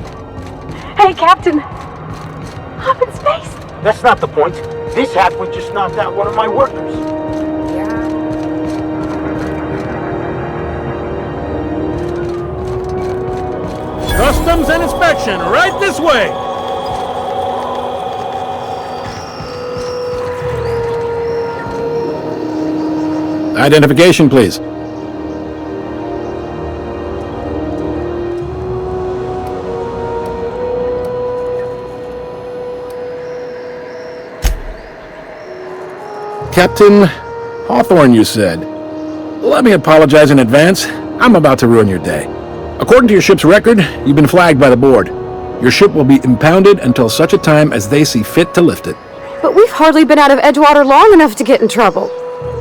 Captain. Hey, Captain. Up in space. That's not the point. This halfway just knocked out one of my workers. Customs and inspection, right this way! Identification, please. Captain Hawthorne, you said. Let me apologize in advance. I'm about to ruin your day. According to your ship's record, you've been flagged by the board. Your ship will be impounded until such a time as they see fit to lift it. But we've hardly been out of Edgewater long enough to get in trouble.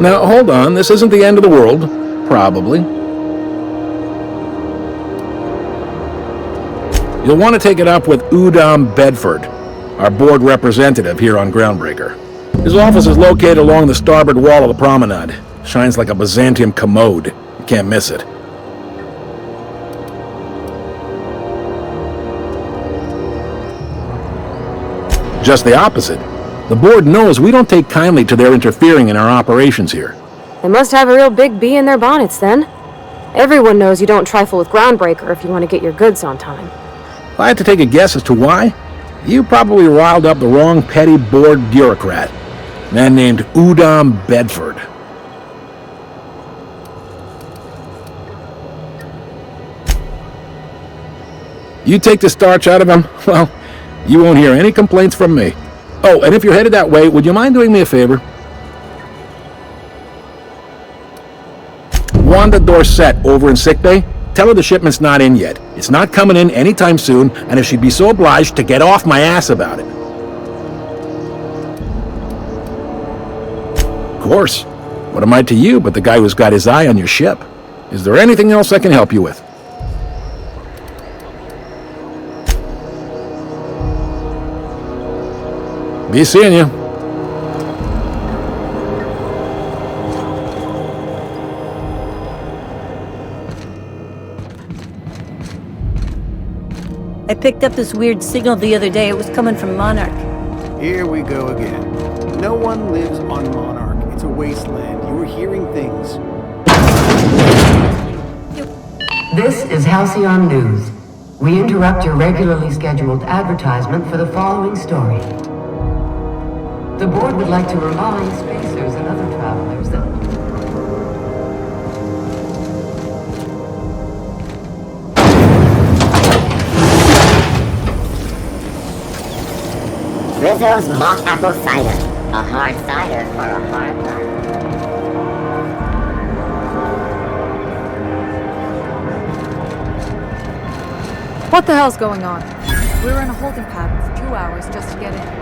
Now, hold on. This isn't the end of the world. Probably. You'll want to take it up with Udom Bedford, our board representative here on Groundbreaker. His office is located along the starboard wall of the promenade. Shines like a Byzantium commode. You can't miss it. Just the opposite. The board knows we don't take kindly to their interfering in our operations here. They must have a real big bee in their bonnets, then. Everyone knows you don't trifle with Groundbreaker if you want to get your goods on time. If I had to take a guess as to why, you probably riled up the wrong petty board bureaucrat. A man named Udom Bedford. You take the starch out of him, well, you won't hear any complaints from me. Oh, and if you're headed that way, would you mind doing me a favor? Wanda Dorset over in sickbay, tell her the shipment's not in yet. It's not coming in anytime soon, and if she'd be so obliged to get off my ass about it. Of course. What am I to you but the guy who's got his eye on your ship? Is there anything else I can help you with? Be seeing you. I picked up this weird signal the other day. It was coming from Monarch. Here we go again. No one lives on Monarch. It's a wasteland. You were hearing things. This is Halcyon News. We interrupt your regularly scheduled advertisement for the following story. The board would like to remind spacers and other travelers that... Rizzo's mock apple cider. A hard cider for a hard life. What the hell's going on? We were in a holding pattern for 2 hours just to get in.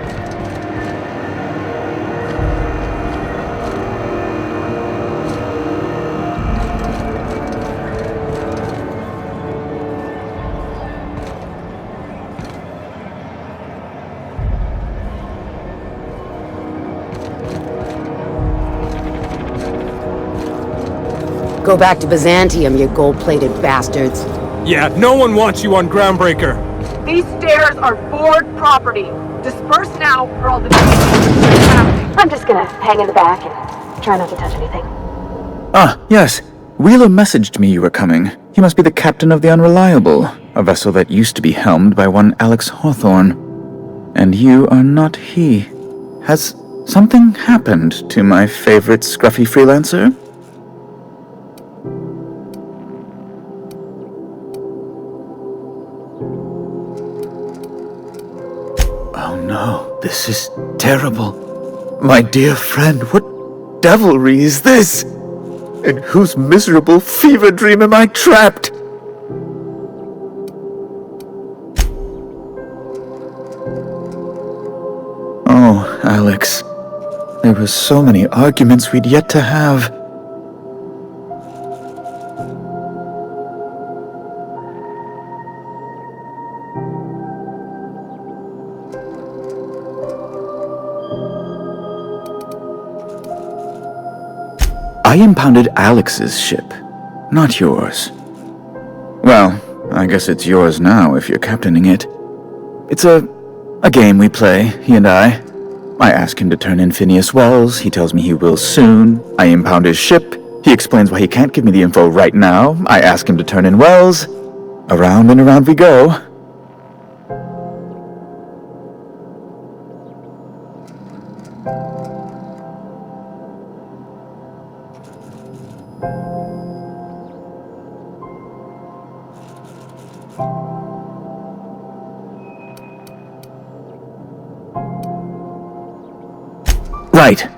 Go back to Byzantium, you gold-plated bastards. Yeah, no one wants you on Groundbreaker. These stairs are board property. Disperse now, or all the happening. I'm just gonna hang in the back and try not to touch anything. Ah, yes. Wheeler messaged me you were coming. He must be the captain of the Unreliable, a vessel that used to be helmed by one Alex Hawthorne. And you are not he. Has something happened to my favorite scruffy freelancer? Oh no, this is terrible. My dear friend, what devilry is this? In whose miserable fever dream am I trapped? Oh, Alex. There were so many arguments we'd yet to have. I impounded Alex's ship, not yours. Well, I guess it's yours now if you're captaining it. It's a game we play, he and I. I ask him to turn in Phineas Wells, he tells me he will soon. I impound his ship, he explains why he can't give me the info right now. I ask him to turn in Wells. Around and around we go.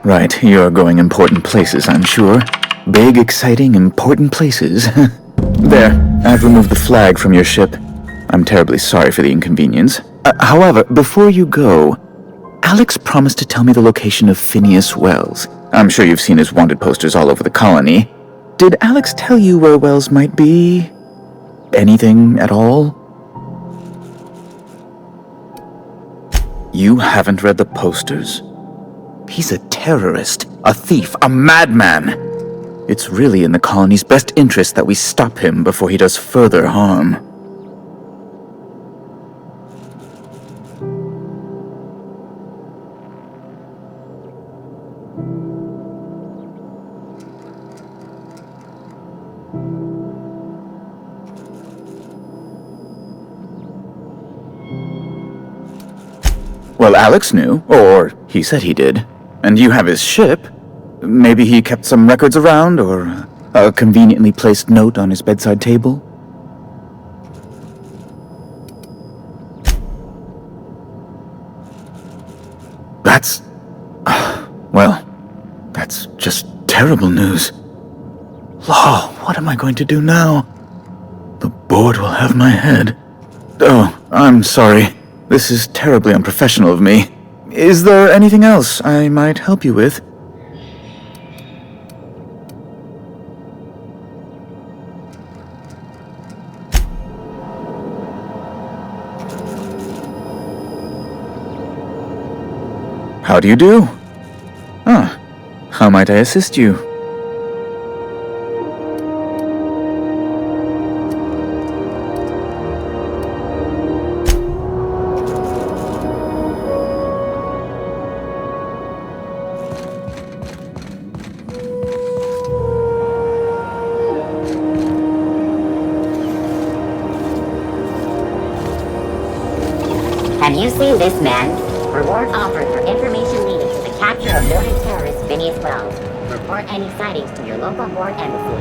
Right. You're going important places, I'm sure. Big, exciting, important places. There, I've removed the flag from your ship. I'm terribly sorry for the inconvenience. However, before you go, Alex promised to tell me the location of Phineas Wells. I'm sure you've seen his wanted posters all over the colony. Did Alex tell you where Wells might be? Anything at all? You haven't read the posters? He's a terrorist, a thief, a madman. It's really in the colony's best interest that we stop him before he does further harm. Well, Alex knew, or he said he did. And you have his ship. Maybe he kept some records around, or a conveniently placed note on his bedside table? That's... well, that's just terrible news. Law, what am I going to do now? The board will have my head. Oh, I'm sorry. This is terribly unprofessional of me. Is there anything else I might help you with? How do you do? How might I assist you? Have you seen this man? Reward offered for information needed to the capture of noted terrorist Phineas Wells. Report any sightings to your local board embassy.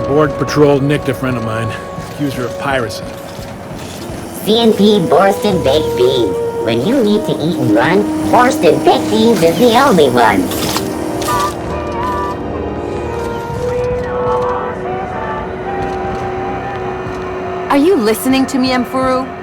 Board patrol nicked a friend of mine. Accused her of piracy. C&P Borston Baked Beans. When you need to eat and run, Borston Baked Beans is the only one. Are you listening to me, Emfuru?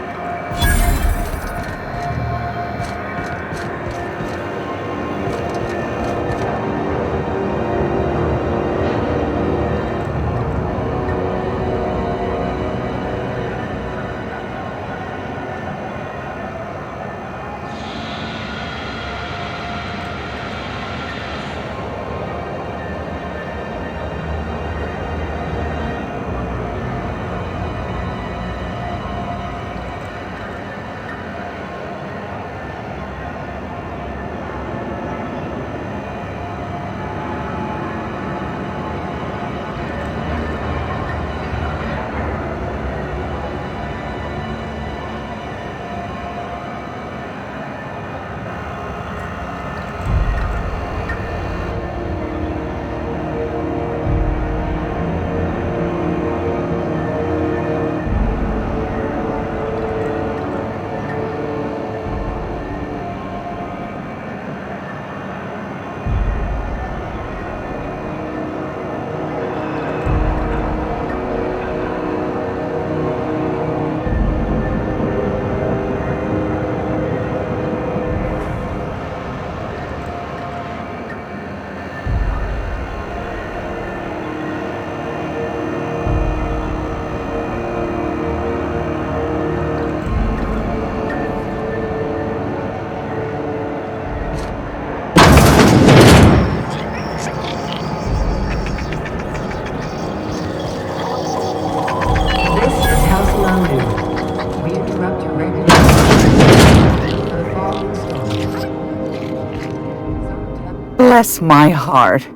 Bless my heart.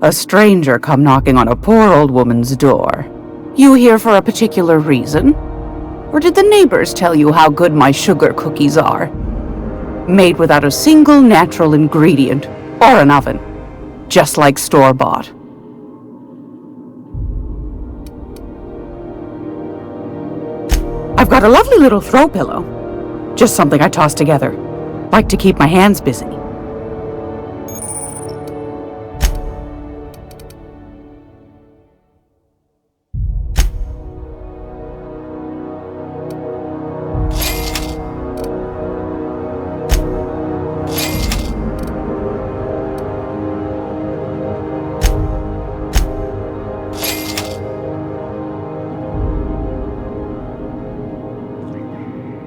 A stranger come knocking on a poor old woman's door. You here for a particular reason? Or did the neighbors tell you how good my sugar cookies are? Made without a single natural ingredient, or an oven. Just like store-bought. I've got a lovely little throw pillow. Just something I toss together. Like to keep my hands busy.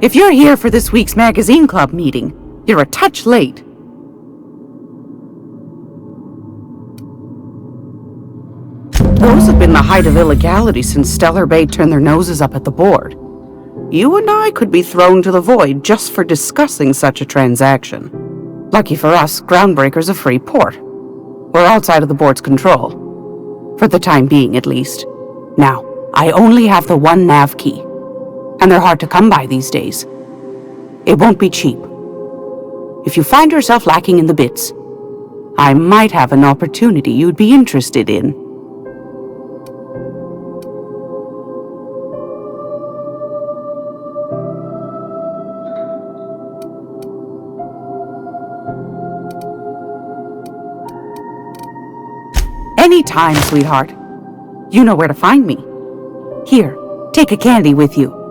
If you're here for this week's magazine club meeting, you're a touch late. Those have been the height of illegality since Stellar Bay turned their noses up at the board. You and I could be thrown to the void just for discussing such a transaction. Lucky for us, Groundbreaker's a free port. We're outside of the board's control. For the time being, at least. Now, I only have the one nav key. And they're hard to come by these days. It won't be cheap. If you find yourself lacking in the bits, I might have an opportunity you'd be interested in. Anytime, sweetheart. You know where to find me. Here, take a candy with you.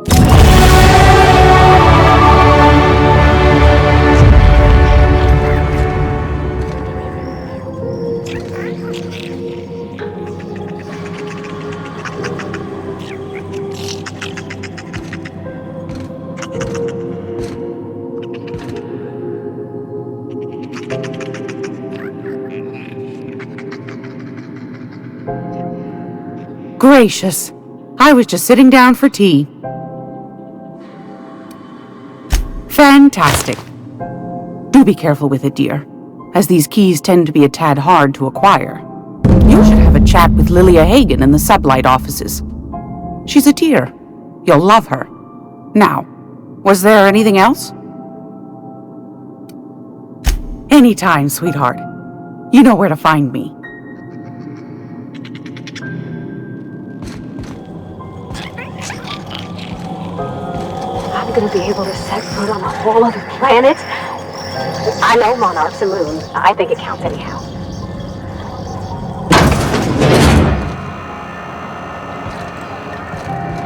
Gracious. I was just sitting down for tea. Fantastic. Do be careful with it, dear, as these keys tend to be a tad hard to acquire. You should have a chat with Lilya Hagen in the sublight offices. She's a dear. You'll love her. Now, was there anything else? Anytime, sweetheart. You know where to find me. I'm gonna be able to set foot on a whole other planet? I know monarchs and moons. I think it counts anyhow.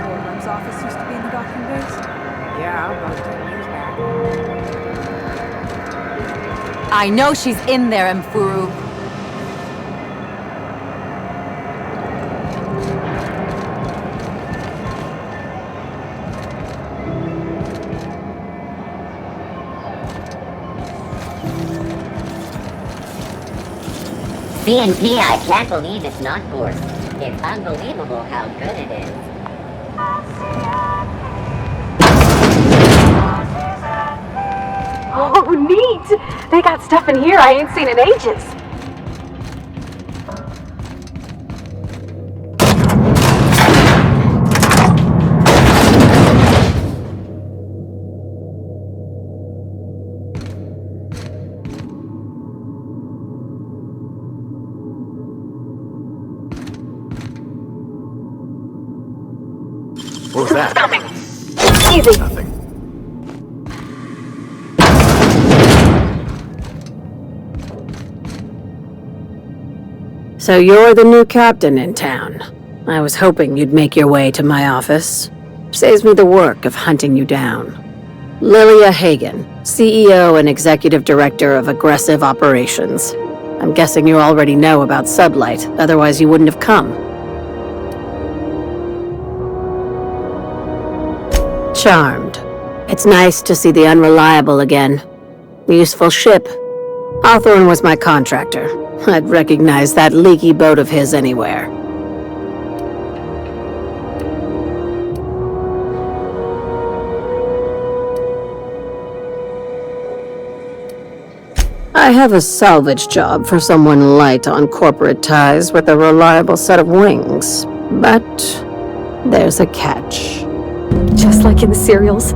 Warden's office used to be in the docking base? Yeah, about 10 years back. I know she's in there, Mfuru. CNP, I can't believe it's not forced. It's unbelievable how good it is. Oh, neat! They got stuff in here I ain't seen in ages. What was that? Coming. Easy. Nothing. So you're the new captain in town. I was hoping you'd make your way to my office. Saves me the work of hunting you down. Lilya Hagen, CEO and Executive Director of Aggressive Operations. I'm guessing you already know about Sublight, otherwise you wouldn't have come. Charmed. It's nice to see the Unreliable again. Useful ship. Hawthorne was my contractor. I'd recognize that leaky boat of his anywhere. I have a salvage job for someone light on corporate ties with a reliable set of wings. But there's a catch. Just like in the serials?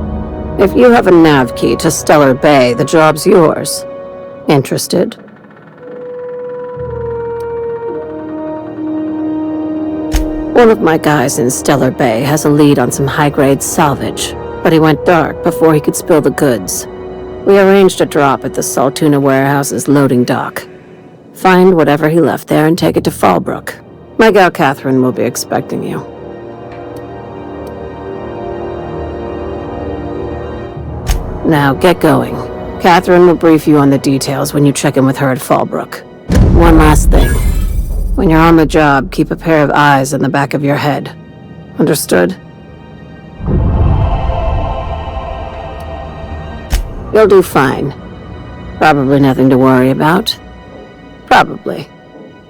If you have a nav key to Stellar Bay, the job's yours. Interested? One of my guys in Stellar Bay has a lead on some high-grade salvage, but he went dark before he could spill the goods. We arranged a drop at the Saltuna warehouse's loading dock. Find whatever he left there and take it to Fallbrook. My gal Catherine will be expecting you. Now, get going. Catherine will brief you on the details when you check in with her at Fallbrook. One last thing. When you're on the job, keep a pair of eyes in the back of your head. Understood? You'll do fine. Probably nothing to worry about. Probably.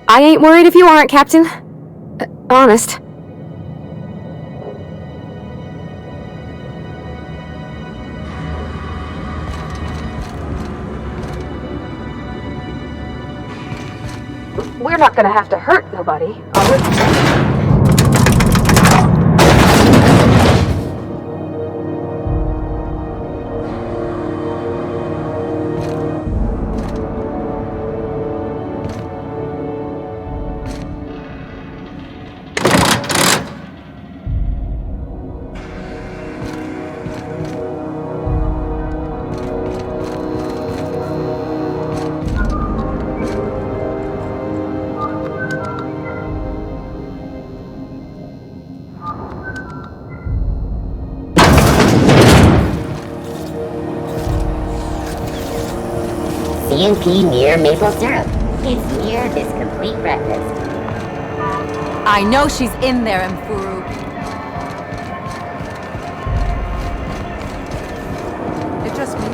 I ain't worried if you aren't, Captain. Honest. We're not gonna have to hurt nobody, are we? CNP near maple syrup. It's near this complete breakfast. I know she's in there, Mfuru. It's just me.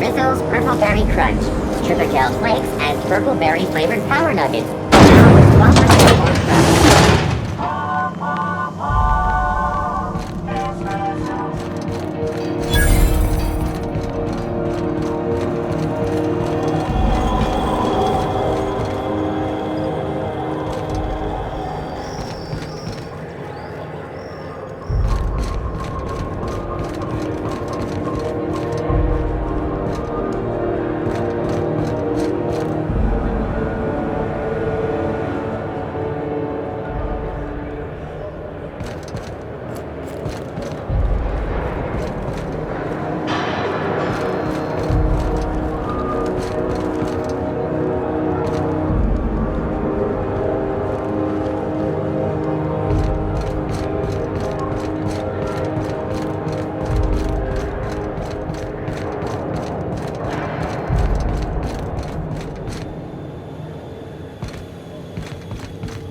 Rizzo's Purple Berry Crunch, Triple Flakes, and Purple Berry flavored Power Nuggets. Now with 12% more crunch.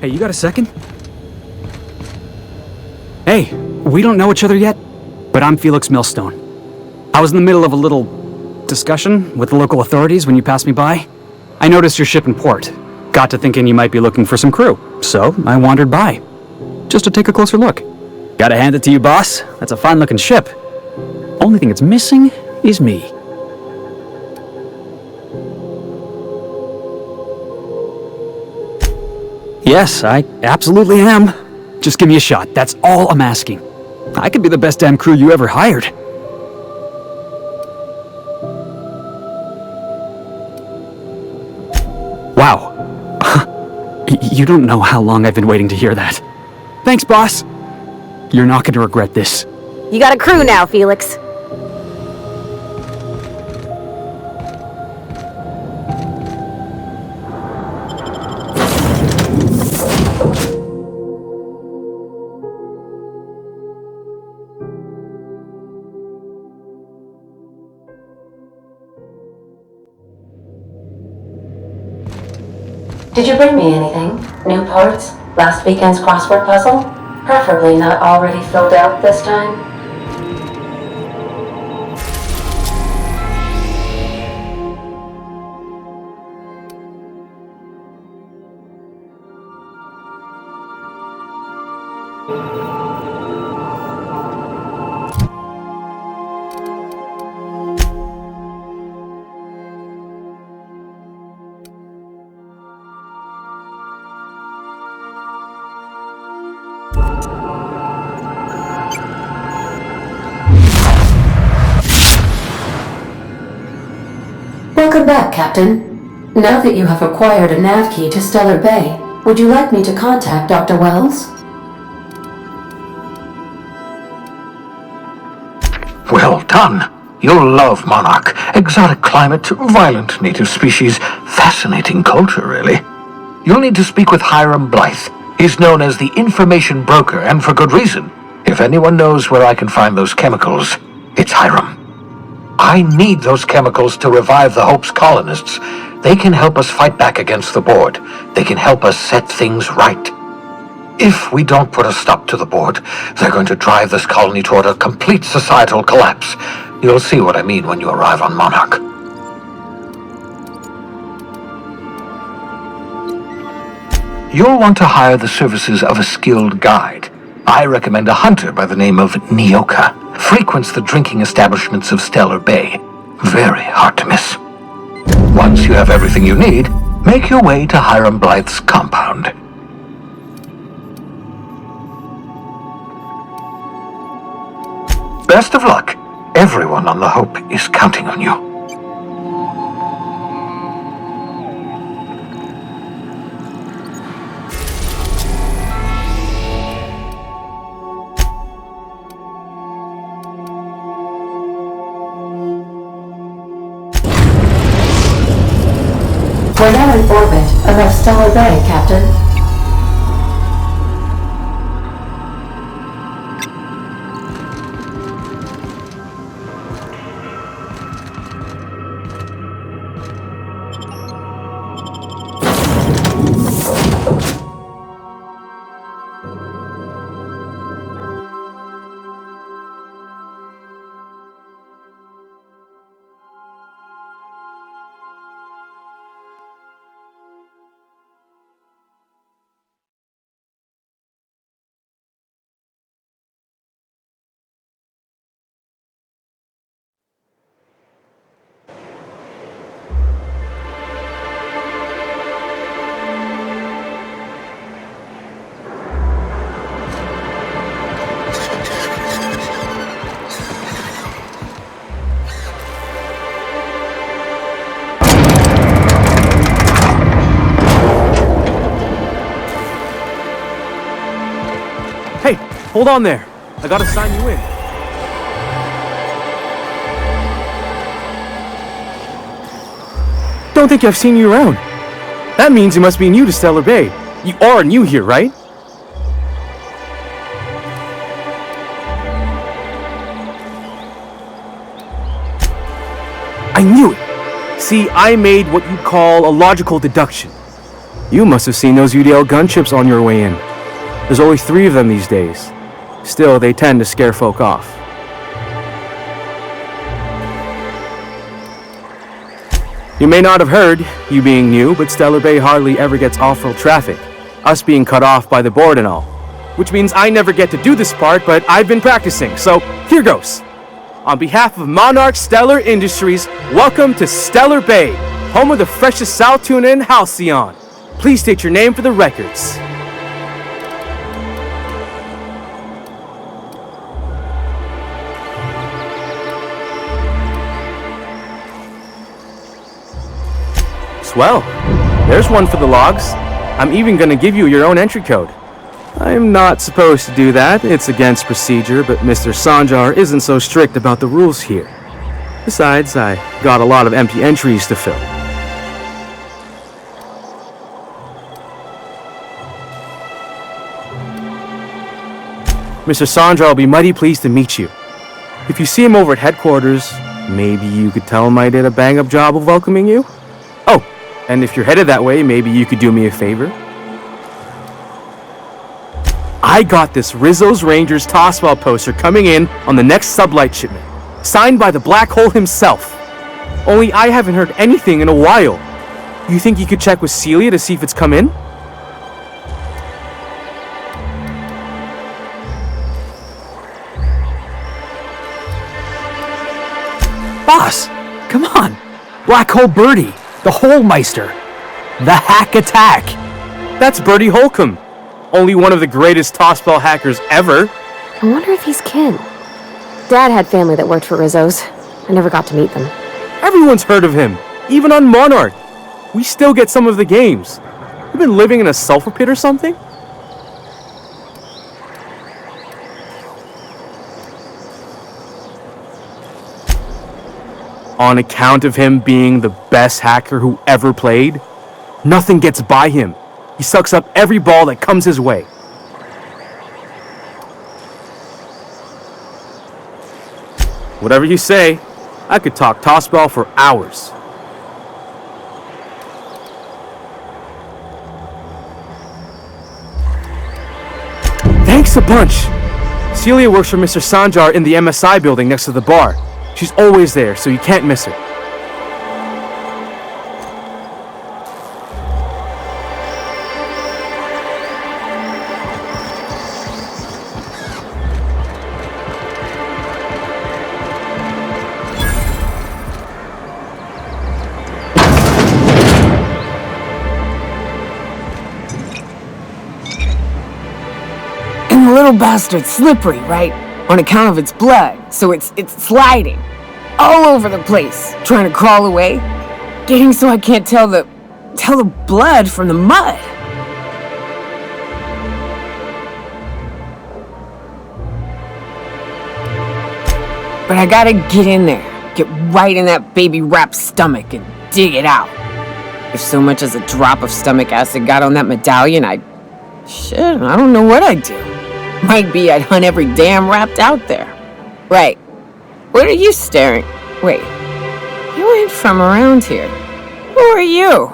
Hey, you got a second? Hey, we don't know each other yet, but I'm Felix Millstone. I was in the middle of a little discussion with the local authorities when you passed me by. I noticed your ship in port. Got to thinking you might be looking for some crew, so I wandered by, just to take a closer look. Gotta hand it to you, boss. That's a fine-looking ship. Only thing it's missing is me. Yes, I absolutely am. Just give me a shot, that's all I'm asking. I could be the best damn crew you ever hired. Wow. You don't know how long I've been waiting to hear that. Thanks, boss. You're not gonna regret this. You got a crew now, Felix. Did you bring me anything? New parts? Last weekend's crossword puzzle? Preferably not already filled out this time. Welcome back, Captain. Now that you have acquired a nav key to Stellar Bay, would you like me to contact Dr. Wells? Well done. You'll love Monarch. Exotic climate, violent native species, fascinating culture, really. You'll need to speak with Hiram Blythe. He's known as the information broker, and for good reason. If anyone knows where I can find those chemicals, it's Hiram. I need those chemicals to revive the Hope's colonists. They can help us fight back against the Board. They can help us set things right. If we don't put a stop to the Board, they're going to drive this colony toward a complete societal collapse. You'll see what I mean when you arrive on Monarch. You'll want to hire the services of a skilled guide. I recommend a hunter by the name of Nyoka. Frequents the drinking establishments of Stellar Bay. Very hard to miss. Once you have everything you need, make your way to Hiram Blythe's compound. Best of luck. Everyone on the Hope is counting on you. We're now in orbit above Stellar Bay, Captain. Hey, hold on there. I gotta sign you in. Don't think I've seen you around. That means you must be new to Stellar Bay. You are new here, right? I knew it! See, I made what you call a logical deduction. You must have seen those UDL gunships on your way in. There's only 3 of them these days. Still, they tend to scare folk off. You may not have heard, you being new, but Stellar Bay hardly ever gets off-road traffic. Us being cut off by the Board and all. Which means I never get to do this part, but I've been practicing, so here goes. On behalf of Monarch Stellar Industries, welcome to Stellar Bay, home of the freshest South tuna in Halcyon. Please state your name for the records. Well, there's one for the logs. I'm even gonna give you your own entry code. I'm not supposed to do that, it's against procedure, but Mr. Sanjar isn't so strict about the rules here. Besides, I got a lot of empty entries to fill. Mr. Sanjar will be mighty pleased to meet you. If you see him over at headquarters, maybe you could tell him I did a bang-up job of welcoming you? Oh, and if you're headed that way, maybe you could do me a favor. I got this Rizzo's Rangers Tossball poster coming in on the next sublight shipment, signed by the Black Hole himself. Only I haven't heard anything in a while. You think you could check with Celia to see if it's come in? Boss, come on. Black Hole Birdie. The Holmeister. The Hack Attack. That's Bertie Holcomb. Only one of the greatest tossball hackers ever. I wonder if he's kin. Dad had family that worked for Rizzo's. I never got to meet them. Everyone's heard of him. Even on Monarch, we still get some of the games. You've been living in a sulfur pit or something? On account of him being the best hacker who ever played, nothing gets by him. He sucks up every ball that comes his way. Whatever you say, I could talk tossball for hours. Thanks a bunch! Celia works for Mr. Sanjar in the MSI building next to the bar. She's always there, so you can't miss her. And the little bastard's slippery, right? On account of its blood, so it's sliding all over the place, trying to crawl away, getting so I can't tell the blood from the mud. But I gotta get in there, get right in that baby rap's stomach and dig it out. If so much as a drop of stomach acid got on that medallion, I don't know what I'd do. Might be I'd hunt every damn rapt out there. Right. What are you staring? Wait. You ain't from around here. Who are you?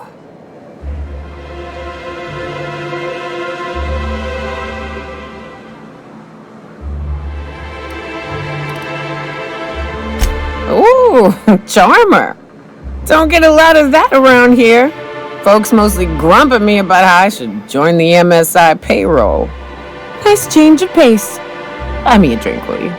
Ooh, charmer. Don't get a lot of that around here. Folks mostly grump at me about how I should join the MSI payroll. Nice change of pace. Buy me a drink, will you?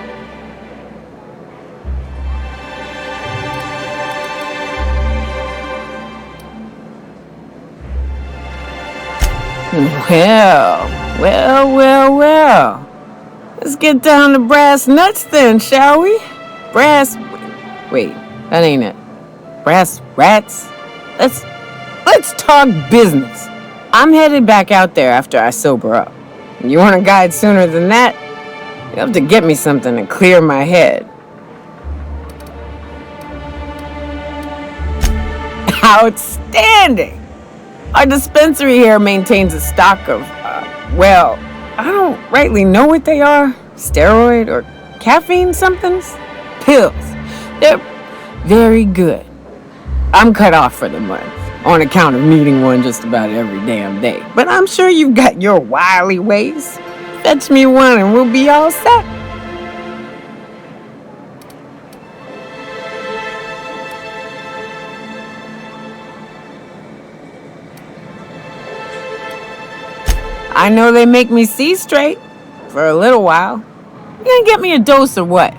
Well. Let's get down to brass nuts then, shall we? Wait, that ain't it. Brass rats? Let's talk business. I'm headed back out there after I sober up. You want a guide sooner than that? You have to get me something to clear my head. Outstanding! Our dispensary here maintains a stock of, I don't rightly know what they are. Steroid or caffeine somethings? Pills. They're very good. I'm cut off for the month, on account of needing one just about every damn day. But I'm sure you've got your wily ways. Fetch me one and we'll be all set. I know they make me see straight for a little while. You gonna get me a dose or what?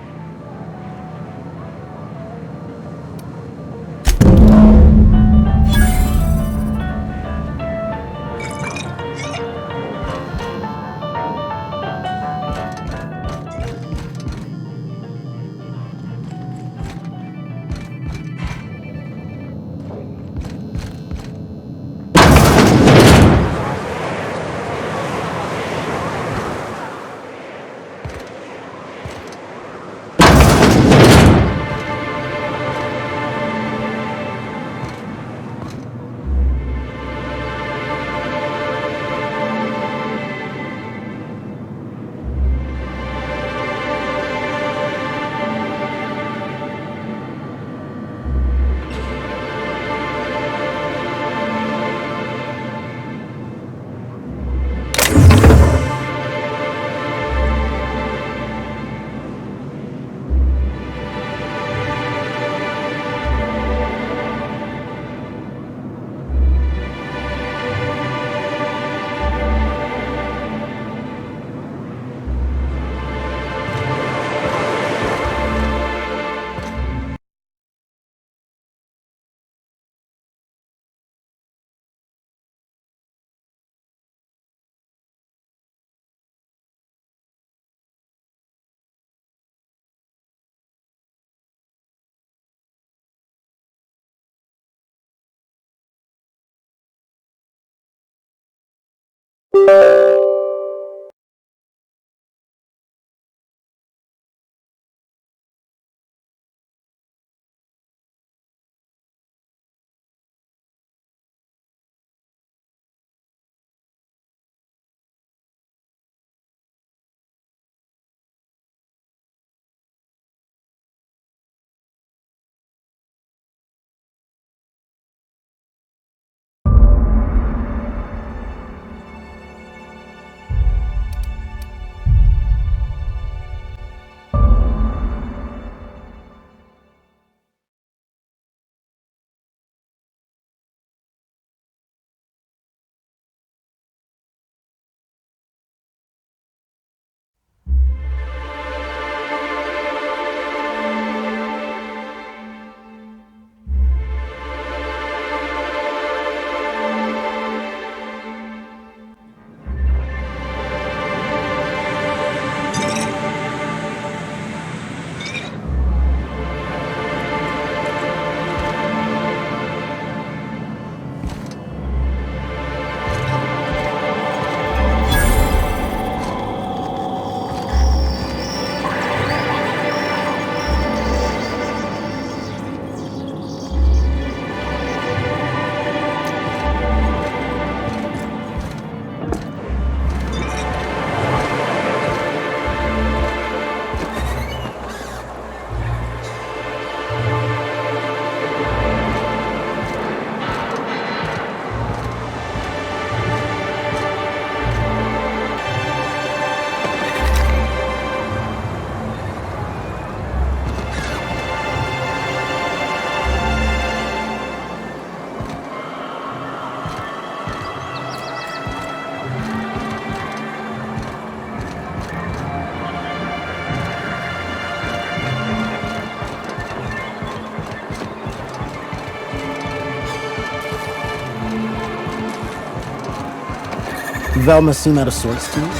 Velma seem out of sorts to you?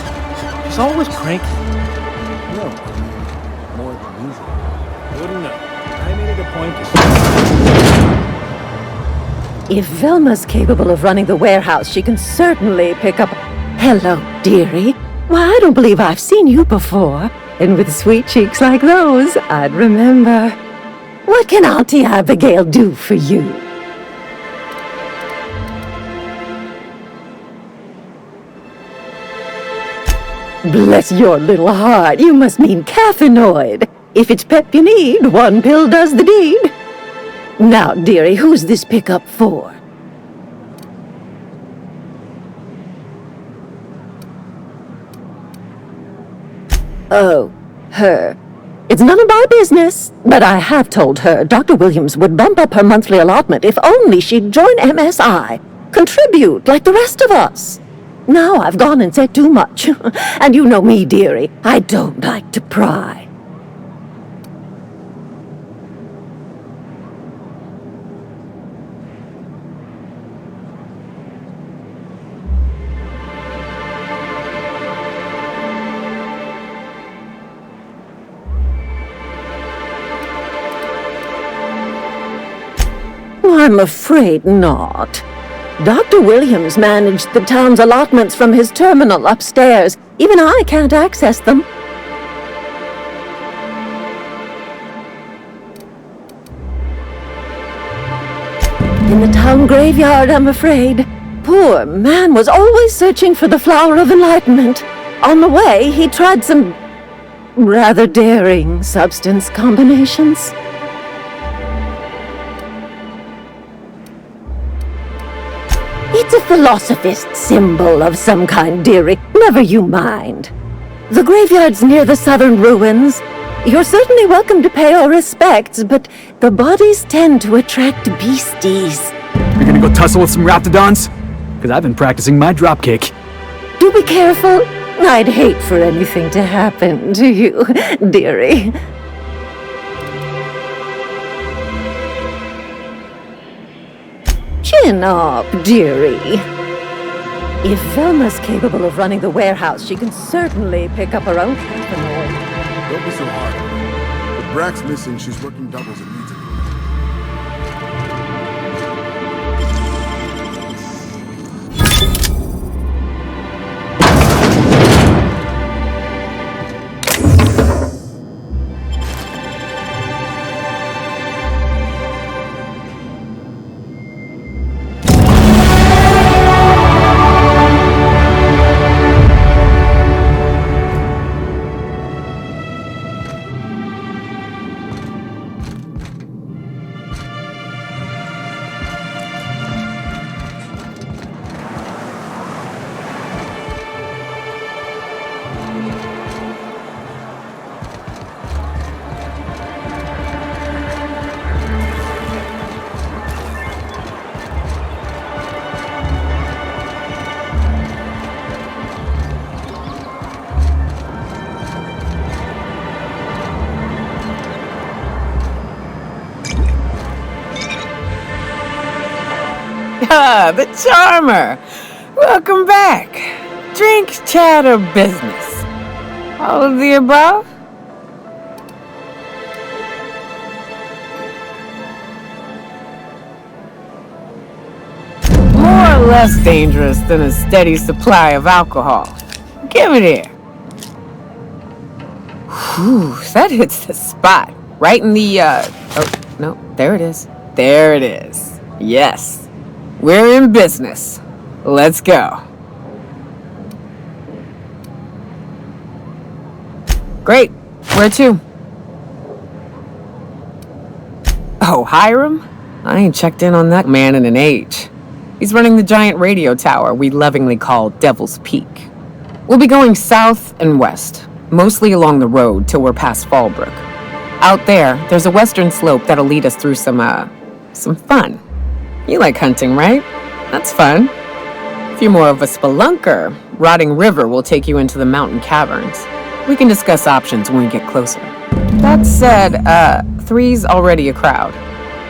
She's always cranky. No, more than usual. Wouldn't know. I made it a point to... If Velma's capable of running the warehouse, she can certainly pick up... Hello, dearie. Why, I don't believe I've seen you before. And with sweet cheeks like those, I'd remember. What can Auntie Abigail do for you? Bless your little heart, you must mean caffeinoid. If it's pep you need, one pill does the deed. Now, dearie, who's this pickup for? Oh, her. It's none of my business, but I have told her Dr. Williams would bump up her monthly allotment if only she'd join MSI. Contribute like the rest of us. Now I've gone and said too much. And you know me, dearie. I don't like to pry. I'm afraid not. Dr. Williams managed the town's allotments from his terminal upstairs. Even I can't access them. In the town graveyard, I'm afraid. Poor man was always searching for the flower of enlightenment. On the way, he tried some rather daring substance combinations. It's a philosophist symbol of some kind, dearie. Never you mind. The graveyard's near the southern ruins. You're certainly welcome to pay our respects, but the bodies tend to attract beasties. You're gonna go tussle with some raptidons? Because I've been practicing my dropkick. Do be careful. I'd hate for anything to happen to you, dearie. Chin up, dearie. If Velma's capable of running the warehouse, she can certainly pick up her own caffeinoid. Don't be so hard. With Brack's missing, she's working doubles and needs it. Ah, the charmer! Welcome back. Drink, chat, or business? All of the above? More or less dangerous than a steady supply of alcohol. Give it here. Whew, that hits the spot. Right in the, oh, no, there it is. There it is. Yes. We're in business. Let's go. Great. Where to? Oh, Hiram? I ain't checked in on that man in an age. He's running the giant radio tower we lovingly call Devil's Peak. We'll be going south and west, mostly along the road till we're past Fallbrook. Out there's a western slope that'll lead us through some fun. You like hunting, right? That's fun. If you're more of a spelunker, Rotting River will take you into the mountain caverns. We can discuss options when we get closer. That said, 3's already a crowd.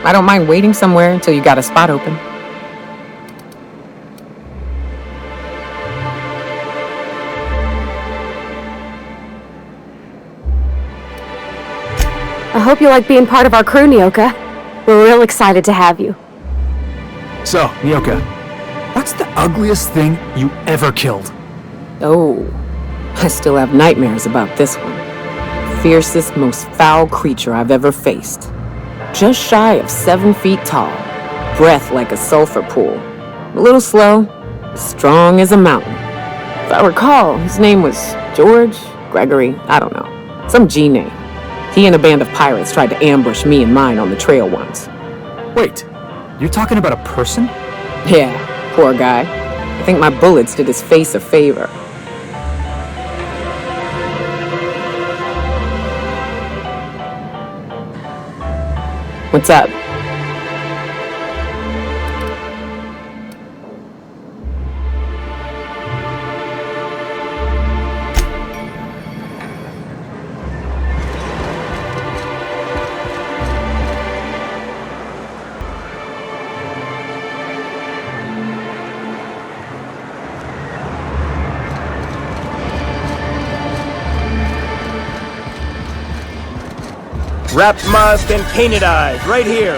I don't mind waiting somewhere until you got a spot open. I hope you like being part of our crew, Nyoka. We're real excited to have you. So, Nyoka, what's the ugliest thing you ever killed? Oh, I still have nightmares about this one. Fiercest, most foul creature I've ever faced. Just shy of 7 feet tall. Breath like a sulfur pool. A little slow, strong as a mountain. If I recall, his name was George, Gregory, I don't know. Some G name. He and a band of pirates tried to ambush me and mine on the trail once. Wait, you're talking about a person? Yeah, poor guy. I think my bullets did his face a favor. What's up? Wrapped mask and painted eyes, right here.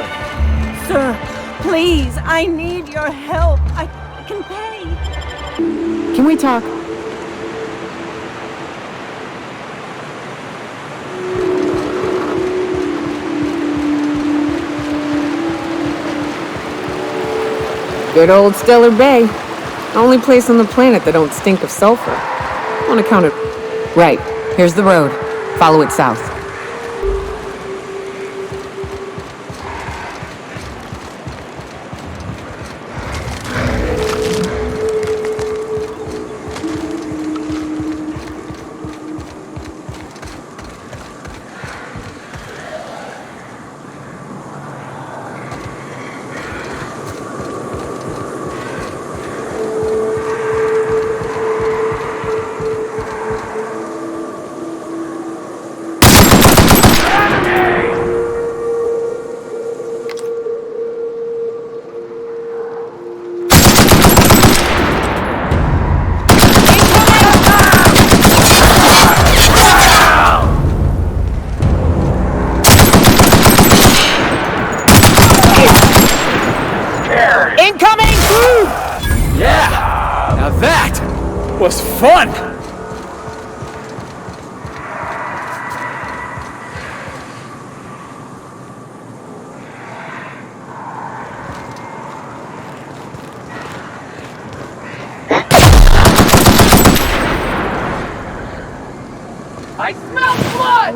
Sir, please, I need your help. I can pay. Can we talk? Good old Stellar Bay. Only place on the planet that don't stink of sulfur. On account of... Right, here's the road. Follow it south. Was fun! I smell blood!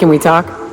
Can we talk?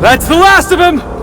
That's the last of him!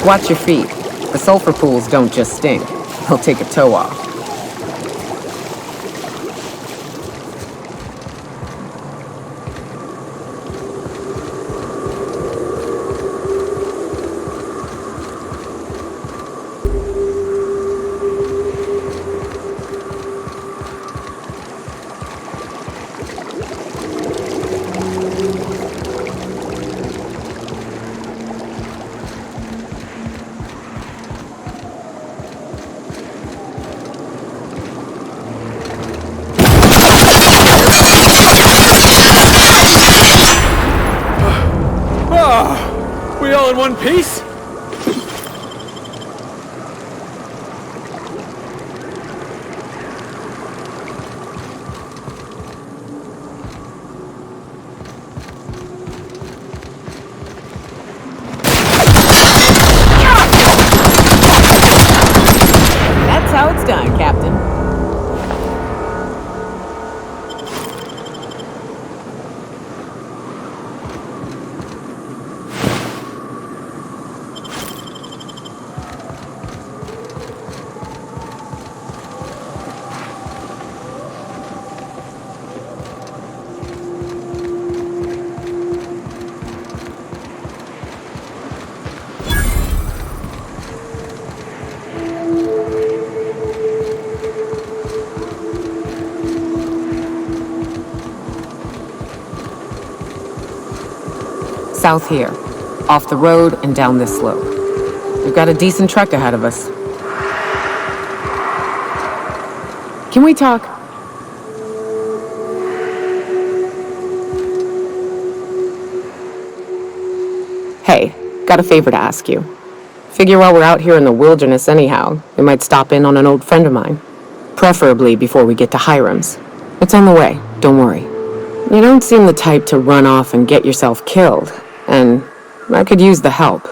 Watch your feet. The sulfur pools don't just stink. They'll take a toe off. We all in one piece? That's how it's done, Captain. South here. Off the road and down this slope. We've got a decent trek ahead of us. Can we talk? Hey, got a favor to ask you. Figure while we're out here in the wilderness anyhow, we might stop in on an old friend of mine. Preferably before we get to Hiram's. It's on the way, don't worry. You don't seem the type to run off and get yourself killed, and I could use the help.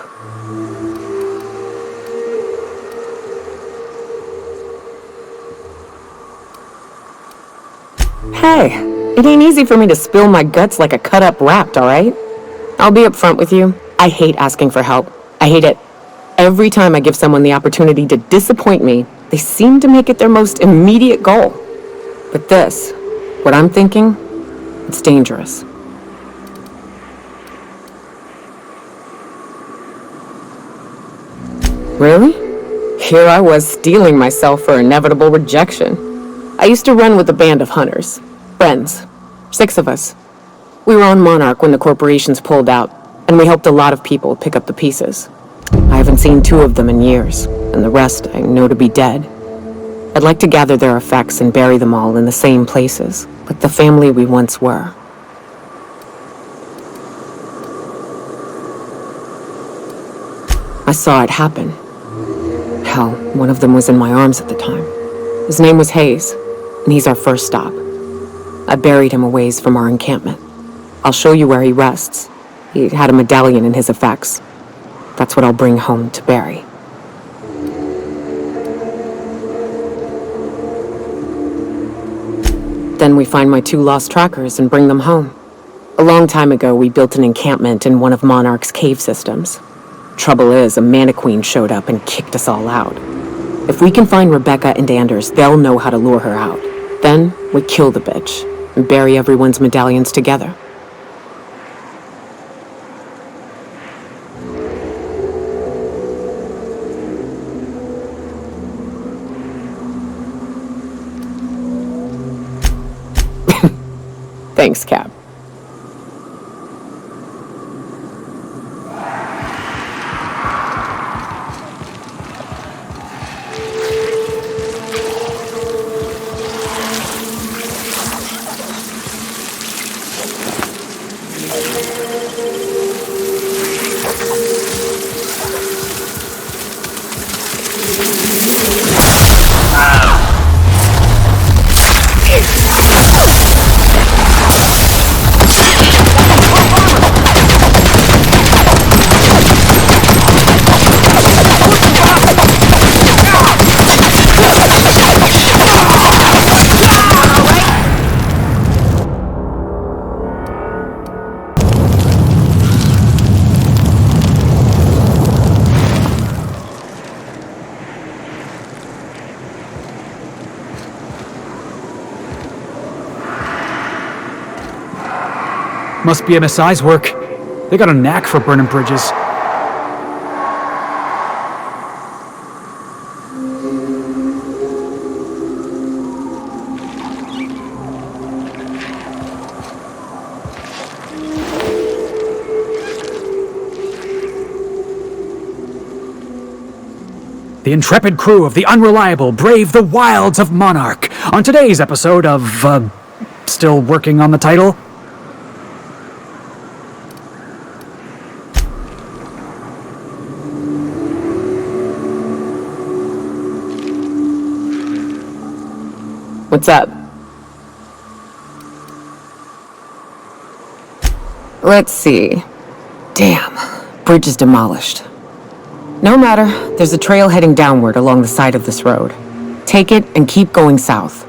Hey, it ain't easy for me to spill my guts like a cut-up rat, alright? I'll be upfront with you. I hate asking for help. I hate it. Every time I give someone the opportunity to disappoint me, they seem to make it their most immediate goal. But this, what I'm thinking, it's dangerous. Really? Here I was steeling myself for inevitable rejection. I used to run with a band of hunters. Friends. 6 of us. We were on Monarch when the corporations pulled out, and we helped a lot of people pick up the pieces. I haven't seen 2 of them in years, and the rest I know to be dead. I'd like to gather their effects and bury them all in the same places, like the family we once were. I saw it happen. Hell, one of them was in my arms at the time. His name was Hayes, and he's our first stop. I buried him a ways from our encampment. I'll show you where he rests. He had a medallion in his effects. That's what I'll bring home to Barry. Then we find my 2 lost trackers and bring them home. A long time ago, we built an encampment in one of Monarch's cave systems. Trouble is, a Mannequin showed up and kicked us all out. If we can find Rebecca and Anders, they'll know how to lure her out. Then, we kill the bitch and bury everyone's medallions together. Thanks, Cap. Must be MSI's work. They got a knack for burning bridges. The intrepid crew of the Unreliable brave the wilds of Monarch on today's episode of, still working on the title? What's up? Let's see. Damn, bridge is demolished. No matter, there's a trail heading downward along the side of this road. Take it and keep going south.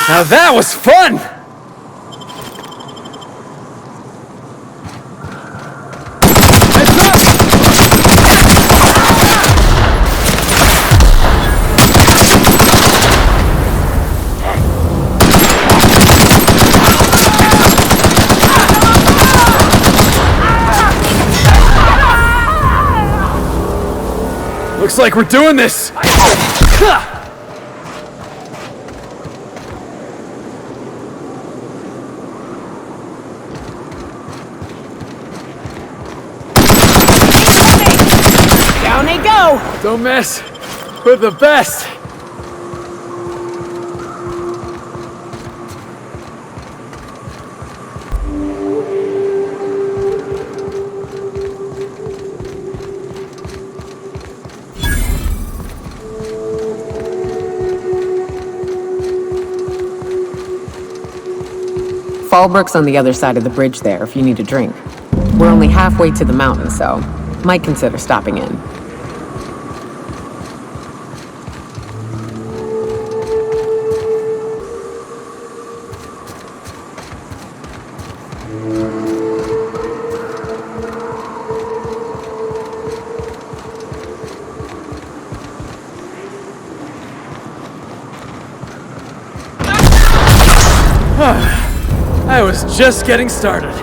Now that was fun! Looks like we're doing this! Down they go! Don't mess with the best! Fallbrook's on the other side of the bridge there if you need a drink. We're only halfway to the mountain, so might consider stopping in. I was just getting started.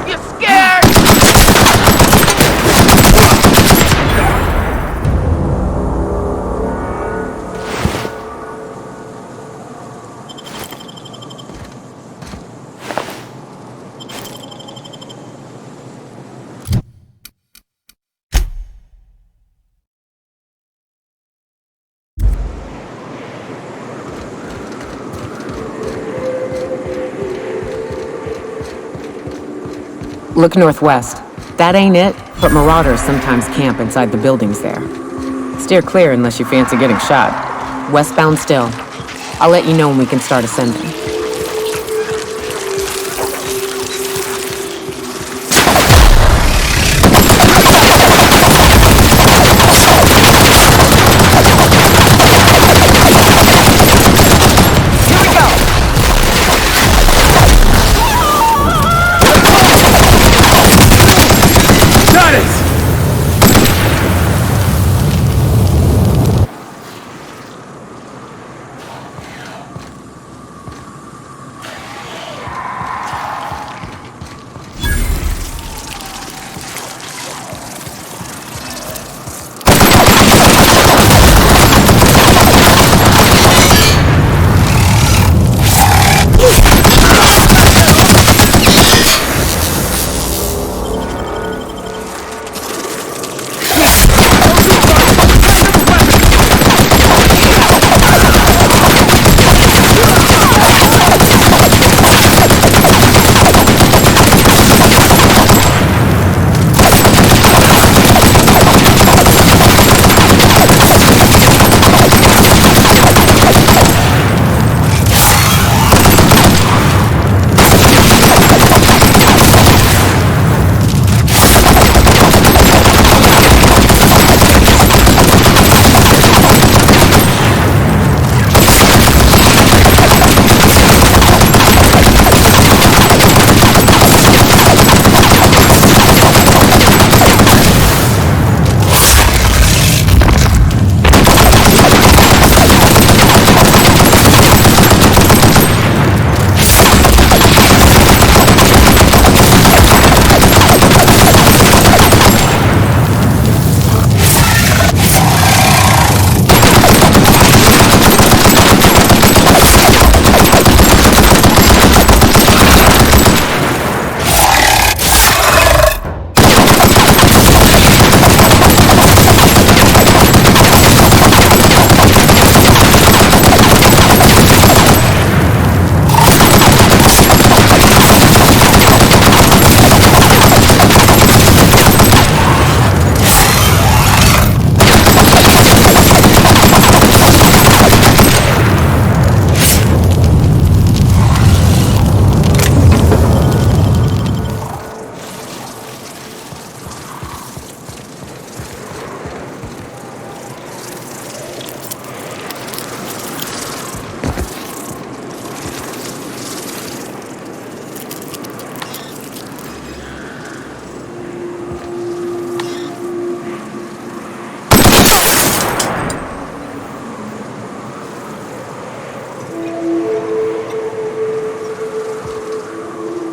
You scared? Look northwest. That ain't it, but marauders sometimes camp inside the buildings there. Steer clear unless you fancy getting shot. Westbound still. I'll let you know when we can start ascending. Here we go!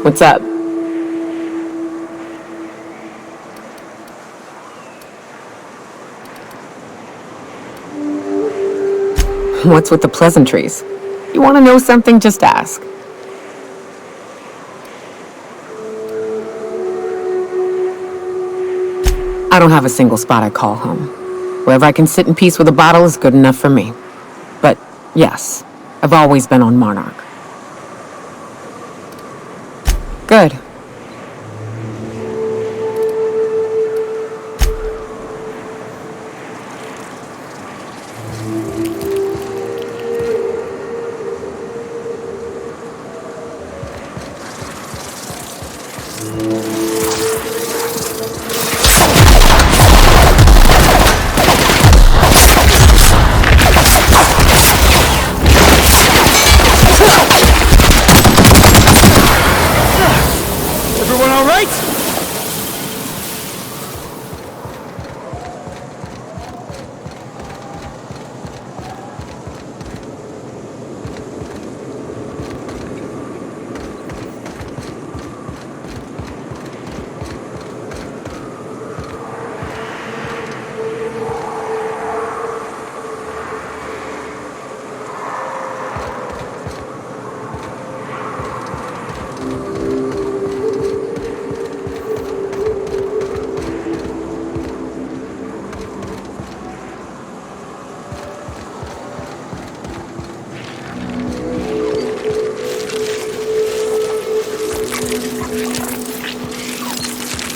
What's up? What's with the pleasantries? You want to know something? Just ask. I don't have a single spot I call home. Wherever I can sit in peace with a bottle is good enough for me. But yes, I've always been on Monarch. Good.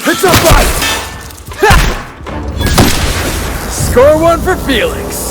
It's a fight! Score one for Felix.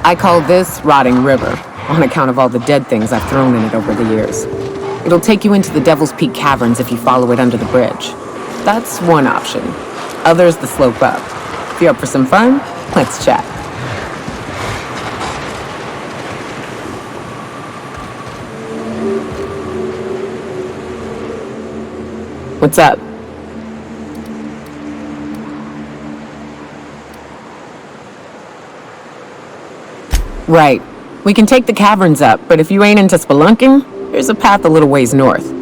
I call this Rotting River, on account of all the dead things I've thrown in it over the years. It'll take you into the Devil's Peak Caverns if you follow it under the bridge. That's one option. Others the slope up. If you're up for some fun, let's chat. What's up? Right. We can take the caverns up, but if you ain't into spelunking, there's a path a little ways north.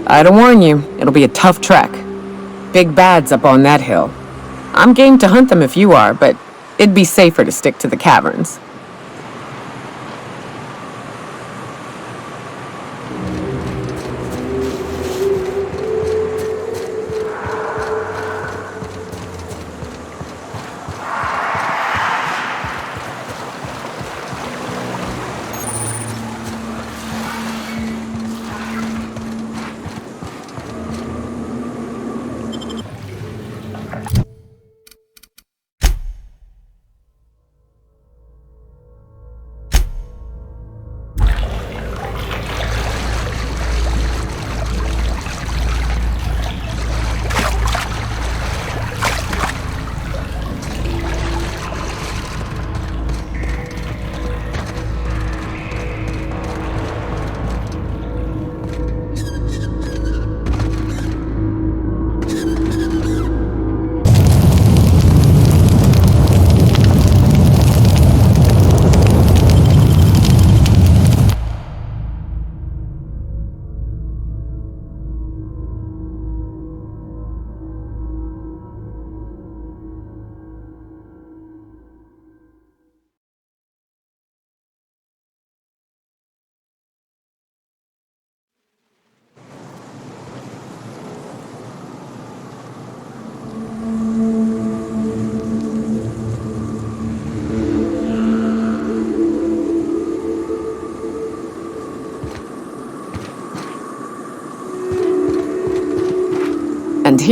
I'd warn you, it'll be a tough trek. Big bad's up on that hill. I'm game to hunt them if you are, but it'd be safer to stick to the caverns.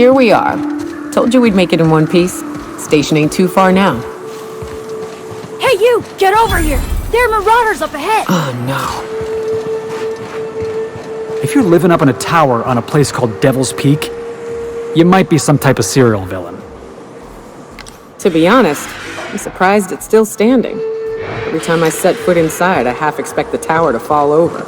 here we are. Told you we'd make it in one piece. Station ain't too far now. Hey, you! Get over here! There are marauders up ahead! Oh, no. If you're living up in a tower on a place called Devil's Peak, you might be some type of serial villain. To be honest, I'm surprised it's still standing. Every time I set foot inside, I half expect the tower to fall over.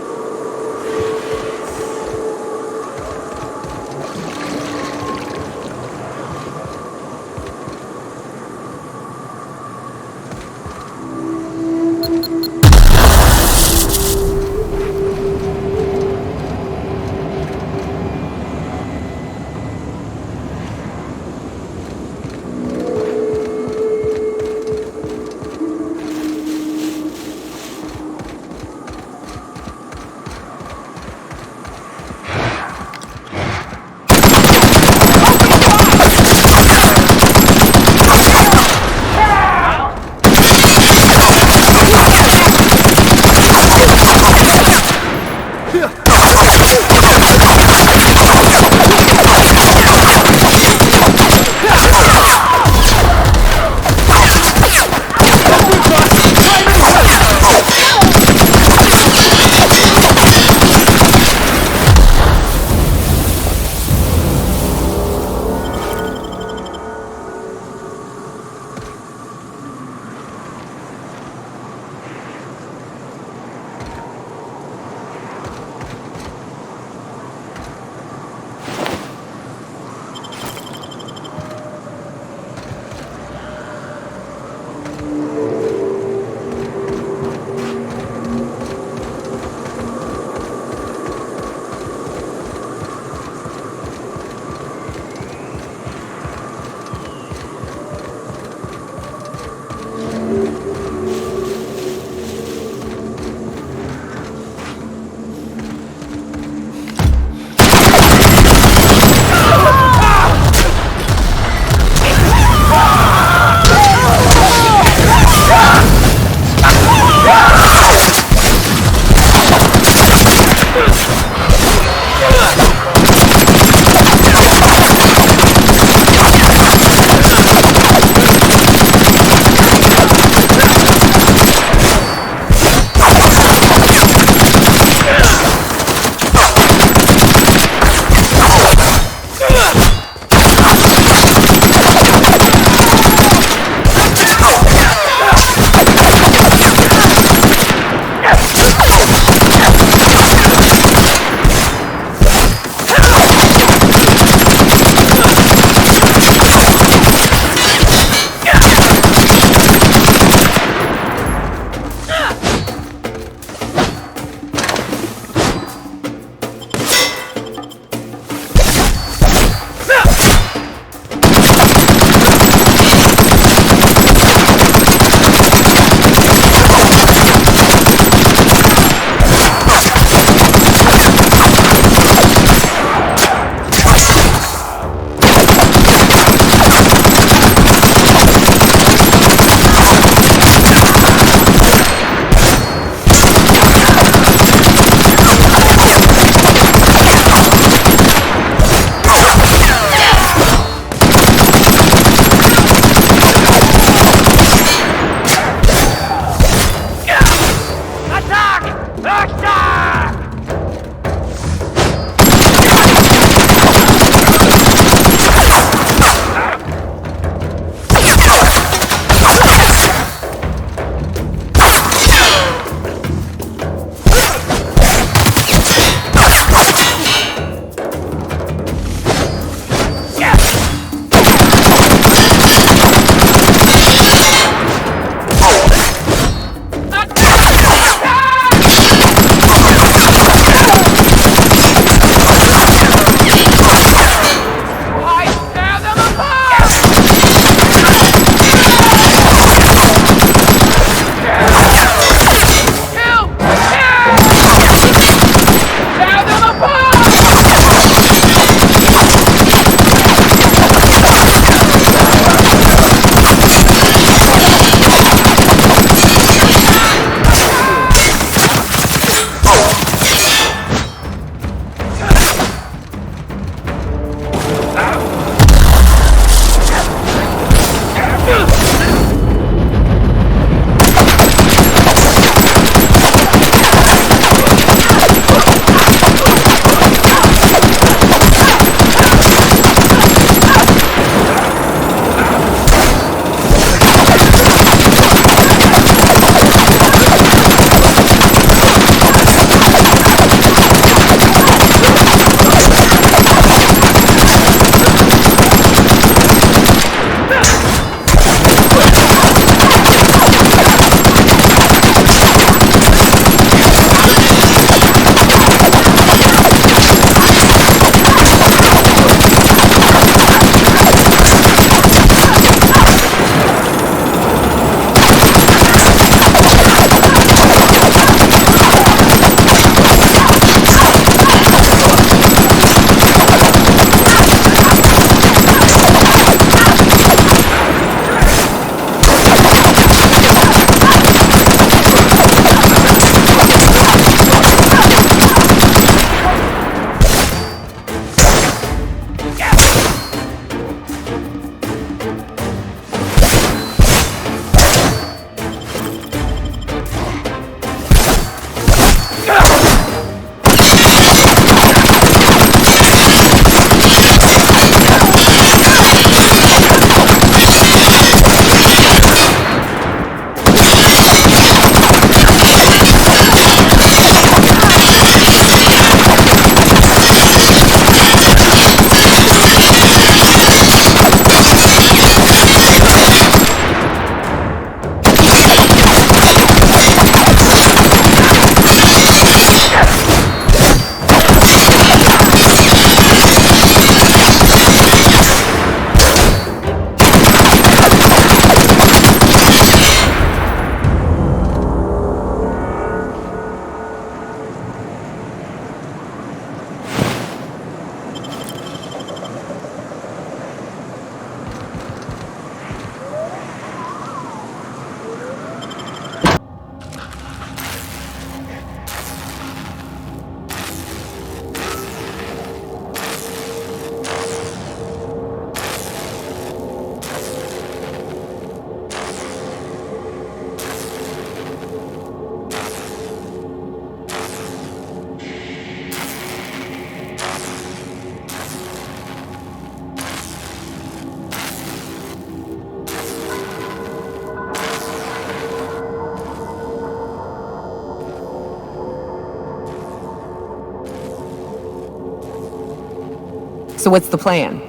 So what's the plan?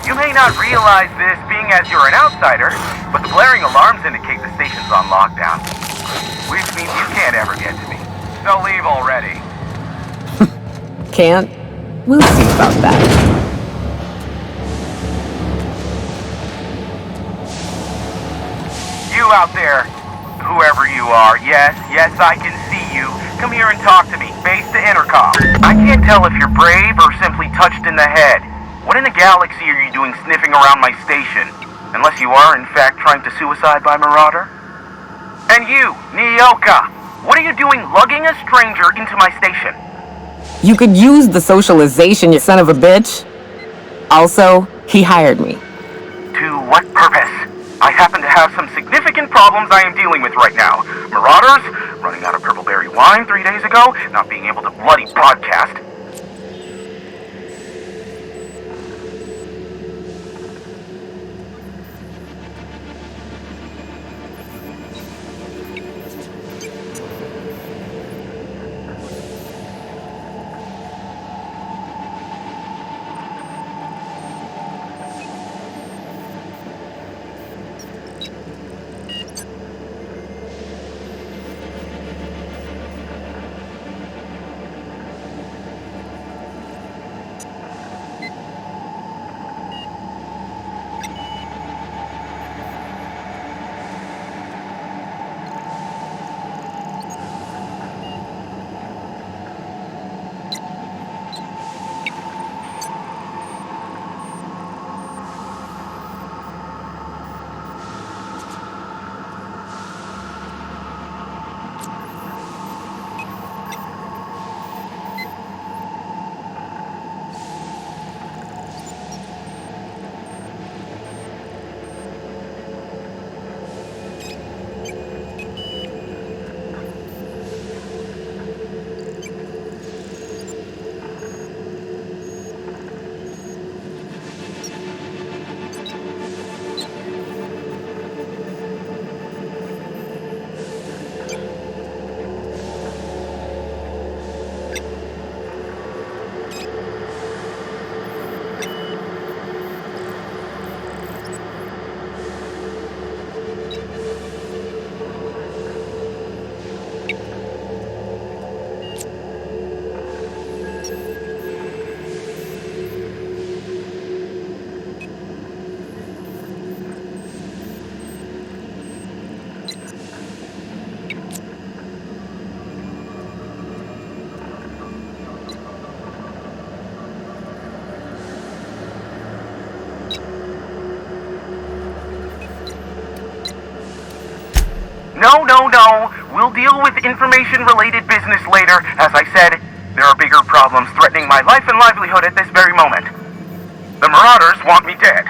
You may not realize this being as you're an outsider, but the blaring alarms indicate the station's on lockdown. Which means you can't ever get to me. So leave already. Can't? We'll see about that. You out there, whoever you are, yes, I can see you. Come here and talk to me, face to intercom. I can't tell if you're brave or simply touched in the head. What in the galaxy are you doing sniffing around my station? Unless you are, in fact, trying to suicide by Marauder? And you, Nyoka, what are you doing lugging a stranger into my station? You could use the socialization, you son of a bitch. Also, he hired me. To what purpose? I happen to have some significant problems I am dealing with right now. Marauders, running out of purple berry wine 3 days ago, not being able to bloody broadcast. No. We'll deal with information-related business later. As I said, there are bigger problems threatening my life and livelihood at this very moment. The Marauders want me dead.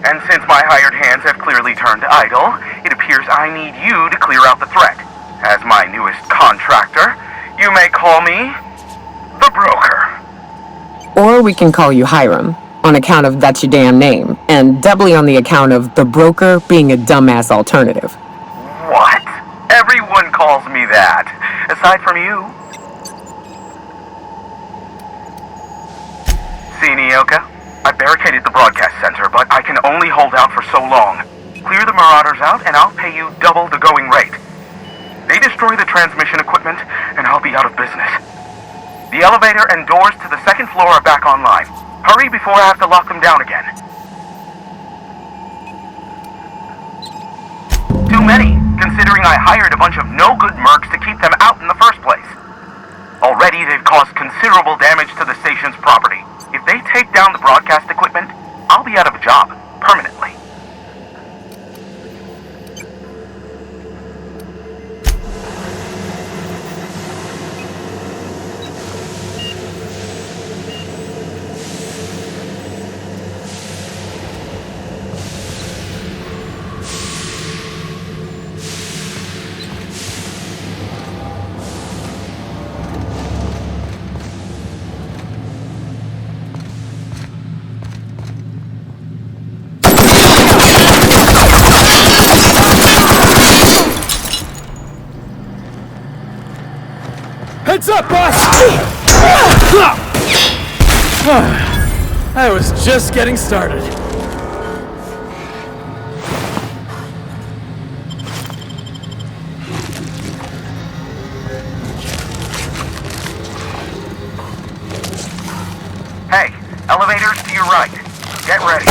And since my hired hands have clearly turned idle, it appears I need you to clear out the threat. As my newest contractor, you may call me the Broker. Or we can call you Hiram, on account of that's your damn name, and doubly on the account of the Broker being a dumbass alternative. What? Everyone calls me that, aside from you. See, Nyoka? I barricaded the broadcast center, but I can only hold out for so long. Clear the Marauders out, and I'll pay you double the going rate. They destroy the transmission equipment, and I'll be out of business. The elevator and doors to the second floor are back online. Hurry before I have to lock them down again. Too many, considering I hired a bunch of no-good mercs to keep them out in the first place. Already, they've caused considerable damage to the station's property. If they take down the broadcast equipment, I'll be out of a job, permanently. up, boss? I was just getting started. Hey, elevators to your right. Get ready.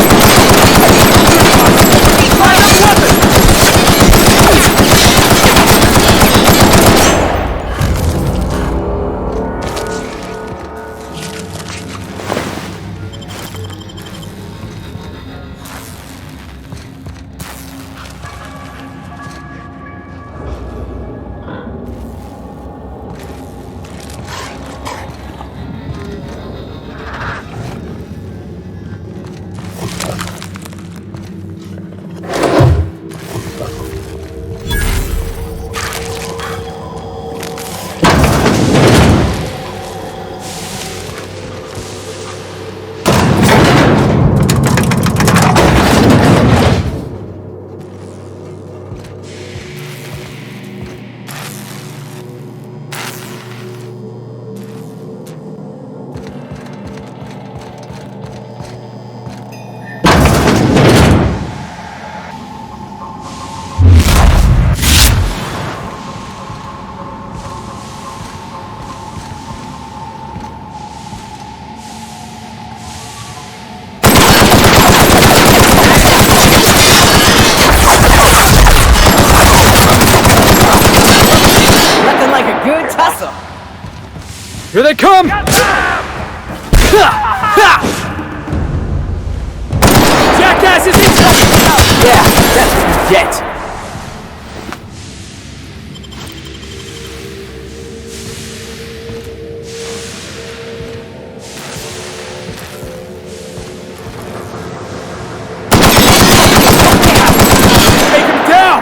Here they come! Jackass is in! Yeah, that's what you get! Take him down!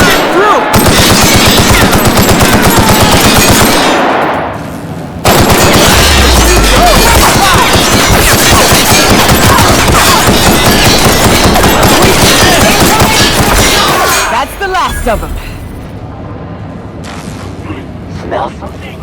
Get through! That's the last of them. Smell something?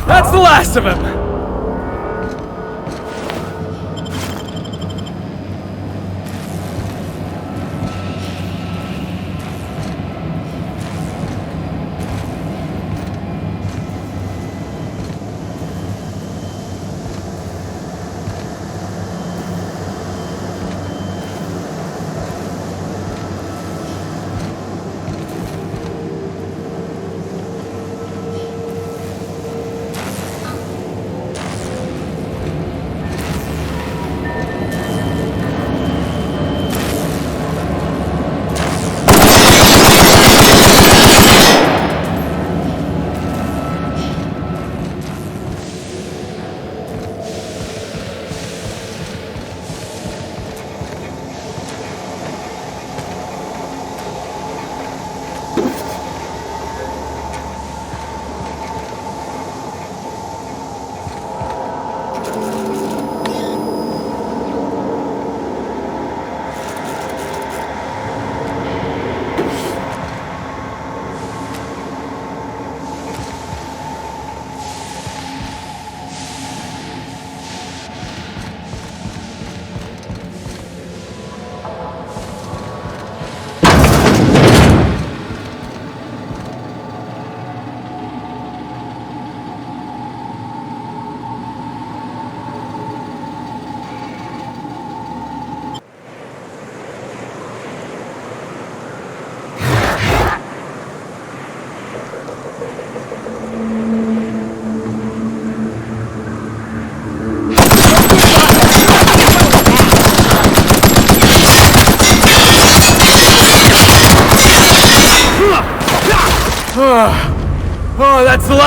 That's the last of him!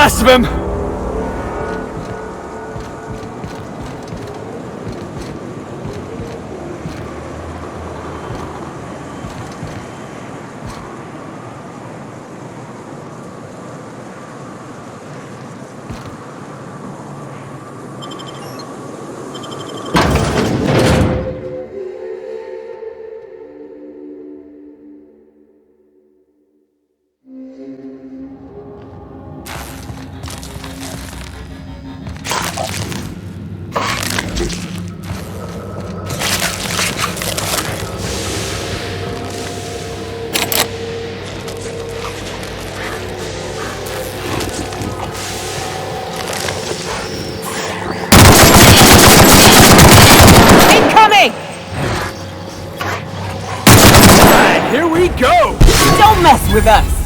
last of him! Here we go! Don't mess with us!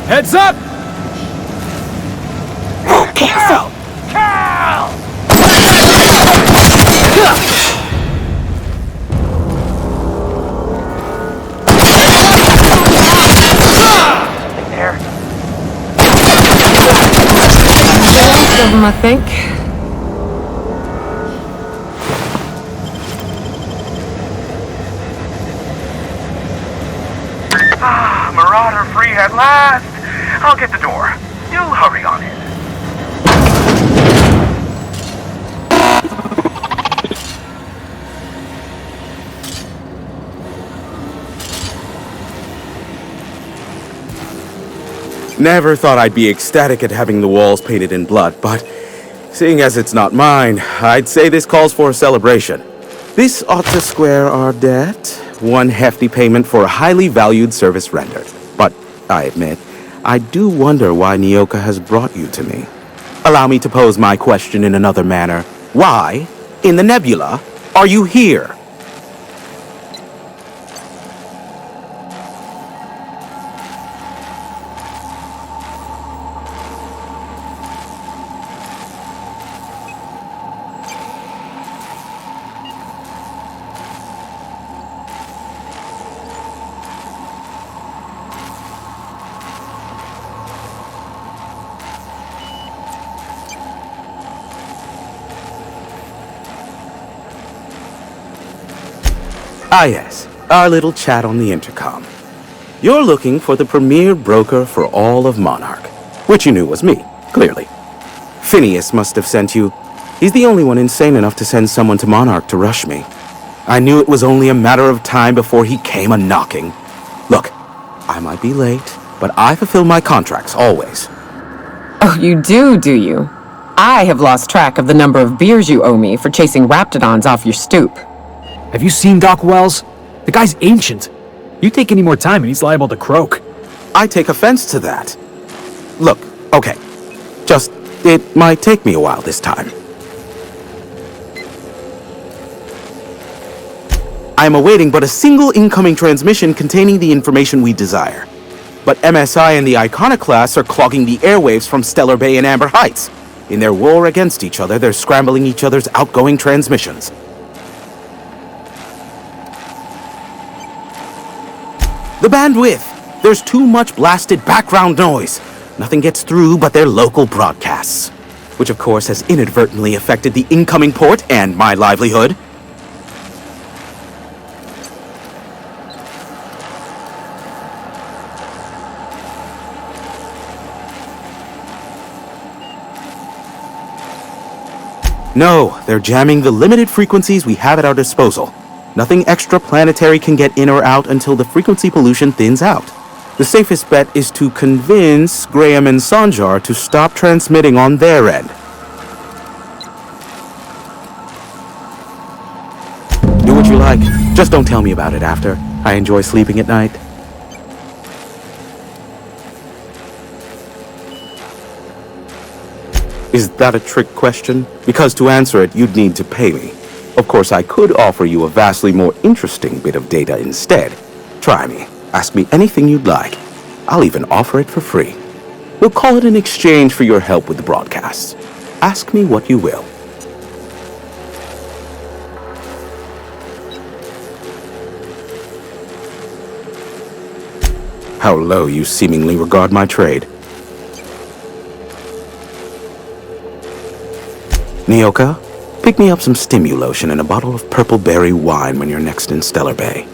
Heads up! Careful! Cal! There. Of them, I think. Marauder free at last. I'll get the door. You hurry on in. Never thought I'd be ecstatic at having the walls painted in blood, but seeing as it's not mine, I'd say this calls for a celebration. This ought to square our debt. One hefty payment for a highly valued service rendered. But I admit, I do wonder why Nyoka has brought you to me. Allow me to pose my question in another manner. Why, in the nebula, are you here? Ah yes, our little chat on the intercom. You're looking for the premier broker for all of Monarch, which you knew was me, clearly. Phineas must have sent you. He's the only one insane enough to send someone to Monarch to rush me. I knew it was only a matter of time before he came a-knocking. Look, I might be late, but I fulfill my contracts, always. Oh, you do you? I have lost track of the number of beers you owe me for chasing raptidons off your stoop. Have you seen Doc Wells? The guy's ancient. You take any more time and he's liable to croak. I take offense to that. Look, okay. Just, it might take me a while this time. I am awaiting but a single incoming transmission containing the information we desire. But MSI and the Iconoclasts are clogging the airwaves from Stellar Bay and Amber Heights. In their war against each other, they're scrambling each other's outgoing transmissions. The bandwidth! There's too much blasted background noise. Nothing gets through but their local broadcasts. Which of course has inadvertently affected the incoming port and my livelihood. No, they're jamming the limited frequencies we have at our disposal. Nothing extraplanetary can get in or out until the frequency pollution thins out. The safest bet is to convince Graham and Sanjar to stop transmitting on their end. Do what you like. Just don't tell me about it after. I enjoy sleeping at night. Is that a trick question? Because to answer it, you'd need to pay me. Of course, I could offer you a vastly more interesting bit of data instead. Try me. Ask me anything you'd like. I'll even offer it for free. We'll call it an exchange for your help with the broadcasts. Ask me what you will. How low you seemingly regard my trade. Nyoka, pick me up some Stimulotion and a bottle of purple berry wine when you're next in Stellar Bay.